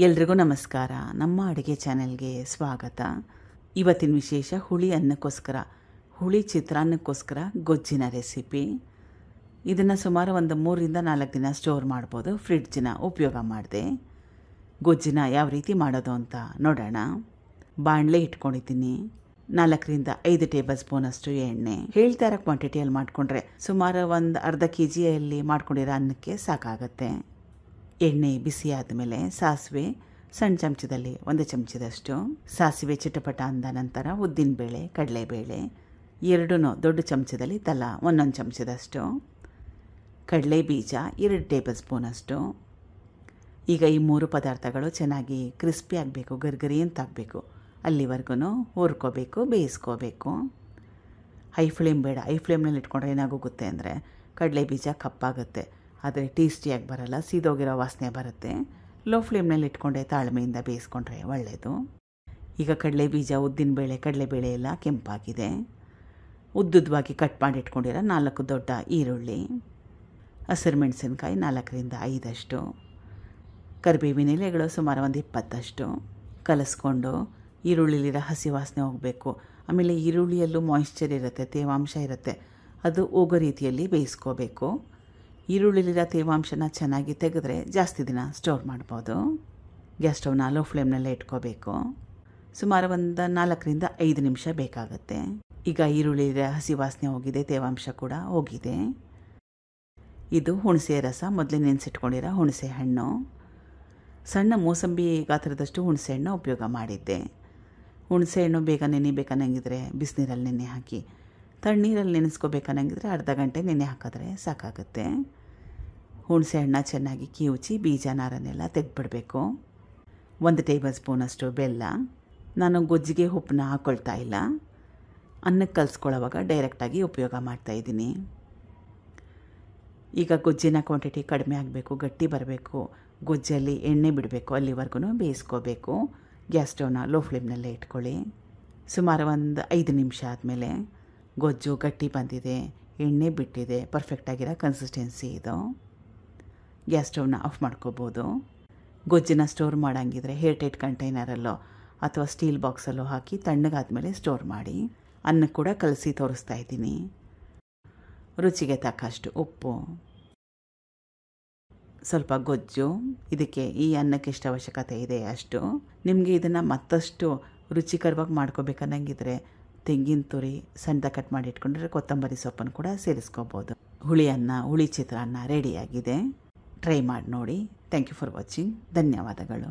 ಎಲ್ರಿಗೂ ನಮಸ್ಕಾರ. ನಮ್ಮ ಅಡುಗೆ ಚಾನೆಲ್ಗೆ ಸ್ವಾಗತ. ಇವತ್ತಿನ ವಿಶೇಷ ಹುಳಿ ಅನ್ನಕ್ಕೋಸ್ಕರ, ಹುಳಿ ಚಿತ್ರಾನ್ನಕ್ಕೋಸ್ಕರ ಗೊಜ್ಜಿನ ರೆಸಿಪಿ. ಇದನ್ನು ಸುಮಾರು ಒಂದು 3 ರಿಂದ 4 ದಿನ ಸ್ಟೋರ್ ಮಾಡ್ಬೋದು. ಫ್ರಿಡ್ಜ್ನ ಉಪಯೋಗ ಮಾಡಿದೆ. ಗೊಜ್ಜಿನ ಯಾವ ರೀತಿ ಮಾಡೋದು ಅಂತ ನೋಡೋಣ. ಬಾಣಲೆ ಇಟ್ಕೊಂಡಿದ್ದೀನಿ. 4 ರಿಂದ 5 ಟೇಬಲ್ ಸ್ಪೂನಷ್ಟು ಎಣ್ಣೆ. ಹೇಳ್ತಾ ಇರೋ ಕ್ವಾಂಟಿಟಿಯಲ್ಲಿ ಮಾಡಿಕೊಂಡ್ರೆ ಸುಮಾರು ಒಂದು ಅರ್ಧ kgಯಲ್ಲಿ ಮಾಡ್ಕೊಂಡಿರೋ ಅನ್ನಕ್ಕೆ ಸಾಕಾಗತ್ತೆ. ಎಣ್ಣೆ ಬಿಸಿ ಆದಮೇಲೆ ಸಾಸಿವೆ ಸಣ್ಣ ಚಮಚದಲ್ಲಿ 1 ಚಮಚದಷ್ಟು, ಸಾಸಿವೆ ಚಿಟಪಟ ಅಂದ ನಂತರ ಉದ್ದಿನಬೇಳೆ, ಕಡಲೆಬೇಳೆ ಎರಡೂ ದೊಡ್ಡ ಚಮಚದಲ್ಲಿ ತಲಾ 1 ಚಮಚದಷ್ಟು, ಕಡಲೆ ಬೀಜ 2 ಟೇಬಲ್ ಸ್ಪೂನಷ್ಟು. ಈಗ ಈ 3 ಪದಾರ್ಥಗಳು ಚೆನ್ನಾಗಿ ಕ್ರಿಸ್ಪಿ ಆಗಬೇಕು, ಗರ್ಗರಿ ಅಂತ ಆಗಬೇಕು. ಅಲ್ಲಿವರೆಗೂ ಹುರ್ಕೋಬೇಕು, ಬೇಯಿಸ್ಕೋಬೇಕು. ಹೈ ಫ್ಲೇಮ್ ಬೇಡ. ಹೈ ಫ್ಲೇಮ್ನಲ್ಲಿ ಇಟ್ಕೊಂಡ್ರೆ ಏನಾಗೋಗುತ್ತೆ ಅಂದರೆ ಕಡಲೆ ಬೀಜ ಕಪ್ಪಾಗುತ್ತೆ, ಆದರೆ ಟೇಸ್ಟಿಯಾಗಿ ಬರಲ್ಲ, ಸೀದೋಗಿರೋ ವಾಸನೆ ಬರುತ್ತೆ. ಲೋ ಫ್ಲೇಮ್ನಲ್ಲಿ ಇಟ್ಕೊಂಡೆ ತಾಳ್ಮೆಯಿಂದ ಬೇಯಿಸ್ಕೊಂಡ್ರೆ ಒಳ್ಳೆಯದು. ಈಗ ಕಡಲೆ ಬೀಜ, ಉದ್ದಿನಬೇಳೆ, ಕಡಲೆಬೇಳೆ ಎಲ್ಲ ಕೆಂಪಾಗಿದೆ. ಉದ್ದುದ್ದವಾಗಿ ಕಟ್ ಮಾಡಿ ಇಟ್ಕೊಂಡಿರೋ 4 ದೊಡ್ಡ ಈರುಳ್ಳಿ, ಹಸಿರು ಮೆಣಸಿನ್ಕಾಯಿ 4 ರಿಂದ 5 ಕರಿಬೇವಿನ ಎಲೆಗಳು ಸುಮಾರು 20 ಕಲಿಸ್ಕೊಂಡು ಈರುಳ್ಳಿಲಿರೋ ಹಸಿ ವಾಸನೆ ಹೋಗಬೇಕು. ಆಮೇಲೆ ಈರುಳ್ಳಿಯಲ್ಲೂ ಮಾಯಿಶ್ಚರ್ ಇರುತ್ತೆ, ತೇವಾಂಶ ಇರುತ್ತೆ, ಅದು ಹೋಗೋ ರೀತಿಯಲ್ಲಿ ಬೇಯಿಸ್ಕೋಬೇಕು. ಈರುಳ್ಳಿಲಿರೋ ತೇವಾಂಶನ ಚೆನ್ನಾಗಿ ತೆಗೆದ್ರೆ ಜಾಸ್ತಿ ದಿನ ಸ್ಟೋರ್ ಮಾಡ್ಬೋದು. ಗ್ಯಾಸ್ ಸ್ಟವ್ನ ಲೋ ಫ್ಲೇಮ್ನಲ್ಲೇ ಇಟ್ಕೋಬೇಕು. ಸುಮಾರು ಒಂದು 4 ರಿಂದ 5 ನಿಮಿಷ ಬೇಕಾಗುತ್ತೆ. ಈಗ ಈರುಳ್ಳಿಲಿರೋ ಹಸಿ ವಾಸನೆ ಹೋಗಿದೆ, ತೇವಾಂಶ ಕೂಡ ಹೋಗಿದೆ. ಇದು ಹುಣಸೆ ರಸ, ಮೊದಲೇ ನೆನೆಸಿಟ್ಕೊಂಡಿರೋ ಹುಣಸೆ ಹಣ್ಣು. ಸಣ್ಣ ಮೂಸಂಬಿ ಗಾತ್ರದಷ್ಟು ಹುಣಸೆ ಹಣ್ಣು ಉಪಯೋಗ ಮಾಡಿದ್ದೆ. ಹುಣಸೆ ಹಣ್ಣು ಬೇಗ ನೆನೆಬೇಕನ್ನಂಗಿದ್ರೆ ಬಿಸಿನೀರಲ್ಲಿ ನೆನೆ ಹಾಕಿ, ತಣ್ಣೀರಲ್ಲಿ ನೆನೆಸ್ಕೋಬೇಕನ್ನಂಗಿದ್ರೆ ಅರ್ಧ ಗಂಟೆ ನೆನೆ ಹಾಕಿದ್ರೆ ಸಾಕಾಗುತ್ತೆ. ಹುಣಸೆ ಹಣ್ಣ ಚೆನ್ನಾಗಿ ಕಿವುಚಿ ಬೀಜ ನಾರನ್ನೆಲ್ಲ ತೆಗೆದುಬಿಡಬೇಕು. 1 ಟೇಬಲ್ ಸ್ಪೂನಷ್ಟು ಬೆಲ್ಲ. ನಾನು ಗೊಜ್ಜಿಗೆ ಉಪ್ಪನ್ನ ಹಾಕ್ಕೊಳ್ತಾ ಇಲ್ಲ, ಅನ್ನಕ್ಕೆ ಕಲಿಸ್ಕೊಳ್ಳೋವಾಗ ಡೈರೆಕ್ಟಾಗಿ ಉಪಯೋಗ ಮಾಡ್ತಾಯಿದ್ದೀನಿ. ಈಗ ಗೊಜ್ಜಿನ ಕ್ವಾಂಟಿಟಿ ಕಡಿಮೆ ಆಗಬೇಕು, ಗಟ್ಟಿ ಬರಬೇಕು, ಗೊಜ್ಜಲ್ಲಿ ಎಣ್ಣೆ ಬಿಡಬೇಕು, ಅಲ್ಲಿವರೆಗೂ ಬೇಯಿಸ್ಕೋಬೇಕು. ಗ್ಯಾಸ್ ಸ್ಟವ್ನ ಲೋ ಫ್ಲೇಮ್ನಲ್ಲೇ ಇಟ್ಕೊಳ್ಳಿ. ಸುಮಾರು ಒಂದು 5 ನಿಮಿಷ ಆದಮೇಲೆ ಗೊಜ್ಜು ಗಟ್ಟಿ ಬಂದಿದೆ, ಎಣ್ಣೆ ಬಿಟ್ಟಿದೆ, ಪರ್ಫೆಕ್ಟಾಗಿರೋ ಕನ್ಸಿಸ್ಟೆನ್ಸಿ ಇದು. ಗ್ಯಾಸ್ ಸ್ಟವ್ನ ಆಫ್ ಮಾಡ್ಕೋಬೋದು. ಗೊಜ್ಜಿನ ಸ್ಟೋರ್ ಮಾಡೋಂಗಿದ್ರೆ ಏರ್ಟೈಟ್ ಕಂಟೈನರಲ್ಲೋ ಅಥವಾ ಸ್ಟೀಲ್ ಬಾಕ್ಸಲ್ಲೋ ಹಾಕಿ ತಣ್ಣಗಾದ್ಮೇಲೆ ಸ್ಟೋರ್ ಮಾಡಿ. ಅನ್ನ ಕೂಡ ಕಲಸಿ ತೋರಿಸ್ತಾ ಇದ್ದೀನಿ. ರುಚಿಗೆ ತಕ್ಕಷ್ಟು ಉಪ್ಪು, ಸ್ವಲ್ಪ ಗೊಜ್ಜು, ಇದಕ್ಕೆ ಈ ಅನ್ನಕ್ಕೆ ಎಷ್ಟು ಅವಶ್ಯಕತೆ ಇದೆ ಅಷ್ಟು. ನಿಮಗೆ ಇದನ್ನು ಮತ್ತಷ್ಟು ರುಚಿಕರವಾಗಿ ಮಾಡ್ಕೋಬೇಕನ್ನಂಗಿದ್ರೆ ತೆಂಗಿನ ತುರಿ ಸಣ್ಣದಾಗಿ ಕಟ್ ಮಾಡಿ ಇಟ್ಕೊಂಡ್ರೆ ಕೊತ್ತಂಬರಿ ಸೊಪ್ಪನ್ನು ಕೂಡ ಸೇರಿಸ್ಕೋಬೋದು. ಹುಳಿ ಅನ್ನ, ಹುಳಿ ಚಿತ್ರಾನ್ನ ರೆಡಿಯಾಗಿದೆ. ಟ್ರೈ ಮಾಡಿ ನೋಡಿ. Thank you for watching. ಧನ್ಯವಾದಗಳು.